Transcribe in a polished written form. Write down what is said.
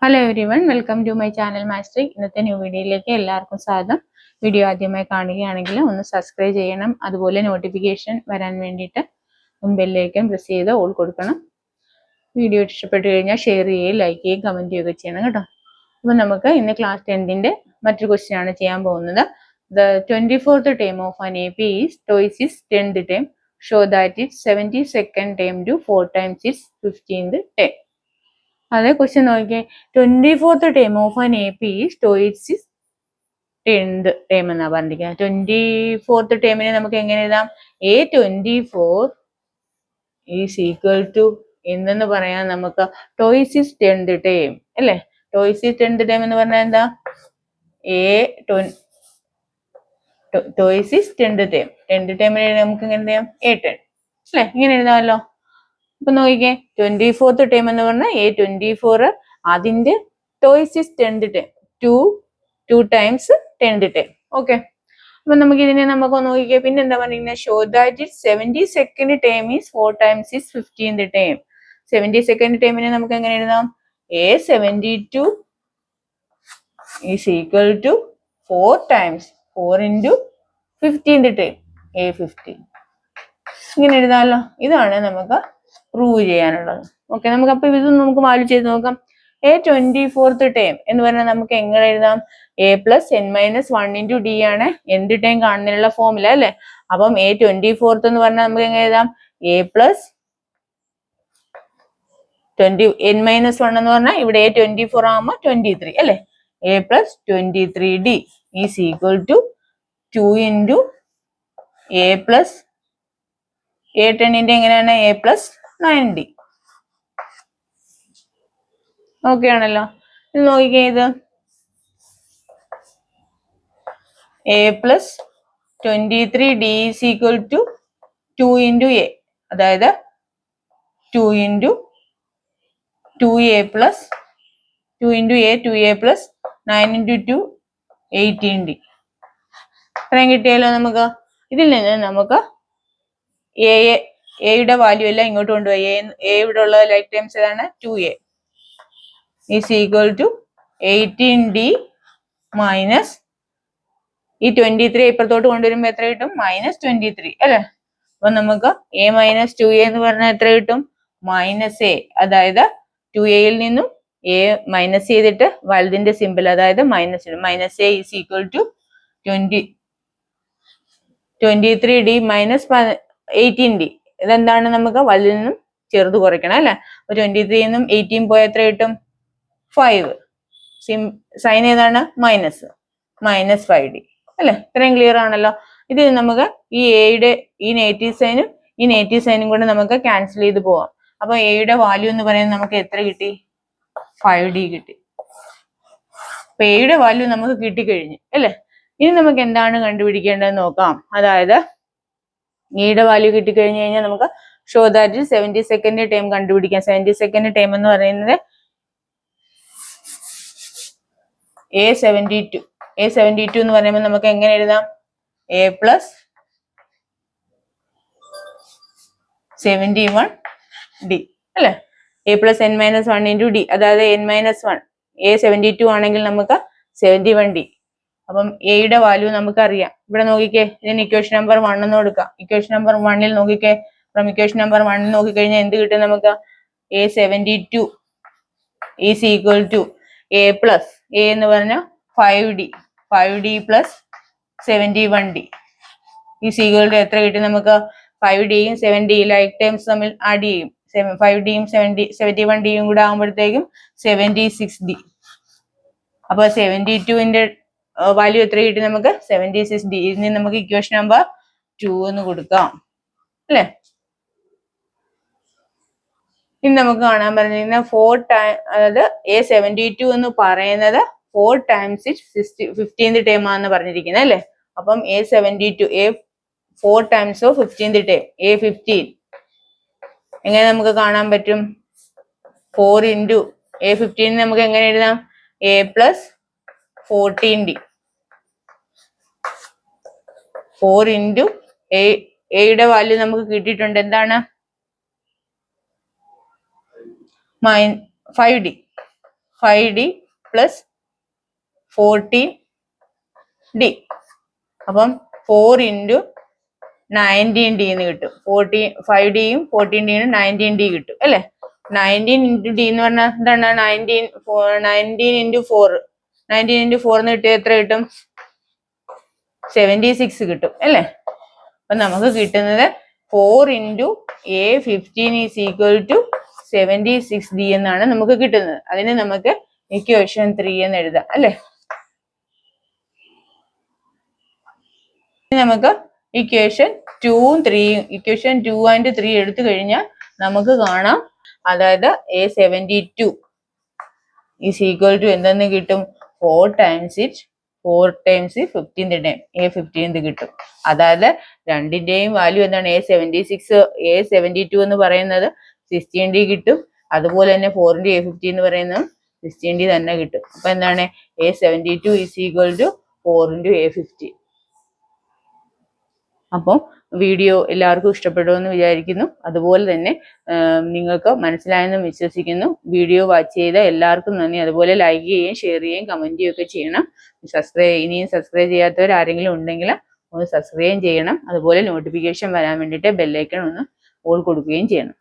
Hello everyone, welcome to my channel mastery. ഇന്നത്തെ new വീഡിയോയിലേക്ക് എല്ലാവർക്കും സ്വാഗതം. വീഡിയോ ആദ്യമായി കാണുകയാണെങ്കിൽ ഒന്ന് സബ്സ്ക്രൈബ് ചെയ്യണം. അതുപോലെ നോട്ടിഫിക്കേഷൻ വരാൻ വേണ്ടിയിട്ട് ബെല്ലൈക്കൺ പ്രസ് ചെയ്ത് ഓൾ കൊടുക്കണം. വീഡിയോ ഇഷ്ടപ്പെട്ടു കഴിഞ്ഞാൽ ഷെയർ ചെയ്യുകയും ലൈക്ക് ചെയ്യുകയും കമൻറ്റ് ചെയ്യുകയൊക്കെ ചെയ്യണം കേട്ടോ. അപ്പം നമുക്ക് ഇന്ന് ക്ലാസ് 10ന്റെ മറ്റൊരു ക്വസ്റ്റ്യൻ ആണ് ചെയ്യാൻ പോകുന്നത്. The 24th term of an AP is twice its 10th term. Show that its 72nd term to 4 times its 15th term. അതേ ക്വസ്റ്റ്യൻ നോക്കിയേ. 24th term of an AP is toys 10th term എന്നാ പറഞ്ഞിരിക്കുന്നത്. 24th ടേമിനെ നമുക്ക് എങ്ങനെ എഴുതാം? A24 is equal to എന്തെന്ന് പറയാം നമുക്ക്? ടോയ്സ് 10th ടേം അല്ലേ? ടോയ്സ് 10th ടേം എന്ന് പറഞ്ഞാൽ എന്താ? Toys 10th term. 10th ടേമിനെ നമുക്ക് എങ്ങനെ എഴുതാം? A10 അല്ലേ? ഇങ്ങനെ എഴുതാമല്ലോ. ഇപ്പൊ നോക്കിക്കേ, 24th ടേം എന്ന് പറഞ്ഞാൽ A24, അതിന്റെ twice 10th term, two times 10th term. Okay, അപ്പൊ നമുക്ക് ഇതിനെ നമുക്ക് നോക്കിക്കേ. പിന്നെ എന്താ പറഞ്ഞിരിക്കുന്നത്? Show that it 72nd term is 4 times is 15th term. 72nd ടേമിനെ നമുക്ക് എങ്ങനെ എഴുതാം? A72 is equal to 4 times 4 into 15th term, A15. ഇങ്ങനെ എഴുതാമല്ലോ. ഇതാണ് നമുക്ക് പ്രൂവ് ചെയ്യാനുള്ളത്. ഓക്കെ, നമുക്ക് അപ്പൊ ഇത് നമുക്ക് വാല്യൂ ചെയ്ത് നോക്കാം. A24th ടേം എന്ന് പറഞ്ഞാൽ നമുക്ക് എങ്ങനെ എഴുതാം? A+n-1 into d ആണ് എന്ത് ടേം കാണുന്നതിനുള്ള ഫോർമുല അല്ലെ? അപ്പം A24th എന്ന് പറഞ്ഞാൽ നമുക്ക് എങ്ങനെ എഴുതാം? A+n-1 എന്ന് പറഞ്ഞാൽ ഇവിടെ A24 ആകുമ്പോൾ 23 അല്ലെ? A+23d is equal to 2 into A+A10ന്റെ എങ്ങനെയാണ്? A+9d. ഓക്കെ ആണല്ലോ. ഇത് നോക്കിക്കേ, ഇത് A+23d is equal to 2 into A, അതായത് 2 into 2A plus 2 into A 2A plus 9 into 2 18d. ഇത്രയും കിട്ടിയല്ലോ നമുക്ക്. ഇതിൽ നിന്ന് നമുക്ക് എയുടെ വാല്യൂ എല്ലാം ഇങ്ങോട്ട് കൊണ്ടുപോയി. എ ഇവിടെ ഉള്ള ലൈഫ് ടൈംസ് ഏതാണ്? 2A is equal to 18d minus ഈ 23 ഇപ്പുറത്തോട്ട് കൊണ്ടുവരുമ്പോൾ എത്ര കിട്ടും? -23 അല്ലെ? അപ്പൊ നമുക്ക് A - 2A എന്ന് പറഞ്ഞാൽ എത്ര കിട്ടും? -A. അതായത് 2Aയിൽ നിന്നും A മൈനസ് ചെയ്തിട്ട് വലുതിന്റെ സിമ്പിൾ, അതായത് -A is equal to 23d minus 18d. ഇതെന്താണ്? നമുക്ക് വലുതിൽ നിന്നും ചെറുത് കുറയ്ക്കണം അല്ലെ? അപ്പൊ 23 നിന്നും 18 പോയ എത്ര കിട്ടും? 5. സൈൻ ഏതാണ്? -5d അല്ലെ? ഇത്രയും ക്ലിയർ ആണല്ലോ. ഇത് നമുക്ക് ഈ എയുടെ ഈ നെഗറ്റീവ് സൈനും ഈ നെഗറ്റീവ് സൈനും കൊണ്ട് നമുക്ക് ക്യാൻസൽ ചെയ്ത് പോവാം. അപ്പൊ എയുടെ വാല്യൂ എന്ന് പറയുന്നത് നമുക്ക് എത്ര കിട്ടി? 5d കിട്ടി. അപ്പൊ എയുടെ വാല്യൂ നമുക്ക് കിട്ടിക്കഴിഞ്ഞു അല്ലെ? ഇനി നമുക്ക് എന്താണ് കണ്ടുപിടിക്കേണ്ടതെന്ന് നോക്കാം. അതായത് എയുടെ വാല്യൂ കിട്ടിക്കഴിഞ്ഞു കഴിഞ്ഞാൽ നമുക്ക് ഷോ ദാറ്റ് 72nd ടേം കണ്ടുപിടിക്കാം. 72nd ടേം എന്ന് പറയുന്നത് A72 എന്ന് പറയുമ്പോൾ നമുക്ക് എങ്ങനെ എഴുതാം? A+71d അല്ലെ? A+n-1 into d, അതായത് n-1. A72 ആണെങ്കിൽ നമുക്ക് 71d. അപ്പം എയുടെ വാല്യൂ നമുക്ക് അറിയാം. ഇവിടെ നോക്കിക്കേ, ഇതിന് ഇക്വേഷൻ നമ്പർ 1 എന്ന് കൊടുക്കാം. ഇക്വേഷൻ നമ്പർ 1ൽ നോക്കിക്കേ. ഫ്രം ഇക്വേഷൻ നമ്പർ 1 നോക്കിക്കഴിഞ്ഞാൽ എന്ത് കിട്ടും നമുക്ക്? A72 is equal to A എന്ന് പറഞ്ഞാൽ 5d plus 71d is equal to എത്ര കിട്ടും നമുക്ക്? 5dയും 7d ലൈക്ക് ടൈംസ് തമ്മിൽ ആഡ് ചെയ്യും. 5dയും 71dയും കൂടെ ആകുമ്പോഴത്തേക്കും 76d. അപ്പൊ 72ന്റെ വാല്യൂ എത്ര കിട്ടി നമുക്ക്? 76d. ഇതിന് നമുക്ക് ഇക്വേഷൻ നമ്പർ 2 എന്ന് കൊടുക്കാം അല്ലെ? ഇനി നമുക്ക് കാണാൻ പറഞ്ഞിരിക്കുന്ന 4 ടൈം, അതായത് A72 എന്ന് പറയുന്നത് 4 ടൈംസ് 15th ടേം ആണെന്ന് പറഞ്ഞിരിക്കുന്നത് അല്ലെ? അപ്പം A72 4 times of 15th term A15 എങ്ങനെ നമുക്ക് കാണാൻ പറ്റും? 4 into A15 നമുക്ക് എങ്ങനെ എഴുതാം? A+14d. 4 into എയുടെ വാല്യൂ നമുക്ക് കിട്ടിയിട്ടുണ്ട്. എന്താണ്? 5d. 5D plus 14D. അപ്പം 4 ഇൻറ്റു 19D എന്ന് കിട്ടും. 5Dയും 14Dയും 19D കിട്ടും അല്ലേ? 19 ഇൻറ്റു ഡി എന്ന് പറഞ്ഞാൽ എന്താണ്? 19 ഇൻറ്റു 4. 19 ഇൻറ്റു 4 എന്ന് കിട്ടിയാൽ എത്ര കിട്ടും? 76 കിട്ടും അല്ലേ? അപ്പൊ നമുക്ക് കിട്ടുന്നത് 4 into A15 is equal to 76D എന്നാണ് നമുക്ക് കിട്ടുന്നത്. അതിന് നമുക്ക് ഇക്വേഷൻ 3 എന്ന് എഴുതാം അല്ലേ? നമുക്ക് ഇക്വേഷൻ 2ഉം 3യും ഇക്വേഷൻ 2 ആൻഡ് 3 എടുത്തു കഴിഞ്ഞാൽ നമുക്ക് കാണാം, അതായത് A72 ഈസ് ഈക്വൽ ടു എന്തെന്ന് കിട്ടും? 4 ടൈംസ് 15th A15 കിട്ടും. അതായത് രണ്ടിന്റെയും വാല്യൂ എന്താണ്? A72 എന്ന് പറയുന്നത് 16D കിട്ടും. അതുപോലെ തന്നെ 4 A15 എന്ന് പറയുന്നത് 16D തന്നെ കിട്ടും. അപ്പൊ എന്താണ്? A72 is equal to 4 A15. അപ്പോൾ വീഡിയോ എല്ലാവർക്കും ഇഷ്ടപ്പെടുമെന്ന് വിചാരിക്കുന്നു. അതുപോലെ തന്നെ നിങ്ങൾക്ക് മനസ്സിലായെന്ന് വിശ്വസിക്കുന്നു. വീഡിയോ വാച്ച് ചെയ്ത എല്ലാവർക്കും നന്ദി. അതുപോലെ ലൈക്ക് ചെയ്യുകയും ഷെയർ ചെയ്യുകയും കമൻറ്റ് ചെയ്യുകയൊക്കെ ചെയ്യണം. ഇനിയും സബ്സ്ക്രൈബ് ചെയ്യാത്തവർ ആരെങ്കിലും ഉണ്ടെങ്കിൽ ഒന്ന് സബ്സ്ക്രൈബ് ചെയ്യണം. അതുപോലെ നോട്ടിഫിക്കേഷൻ വരാൻ വേണ്ടിയിട്ട് ബെല്ലൈക്കൺ ഒന്ന് ഓൾ കൊടുക്കുകയും ചെയ്യണം.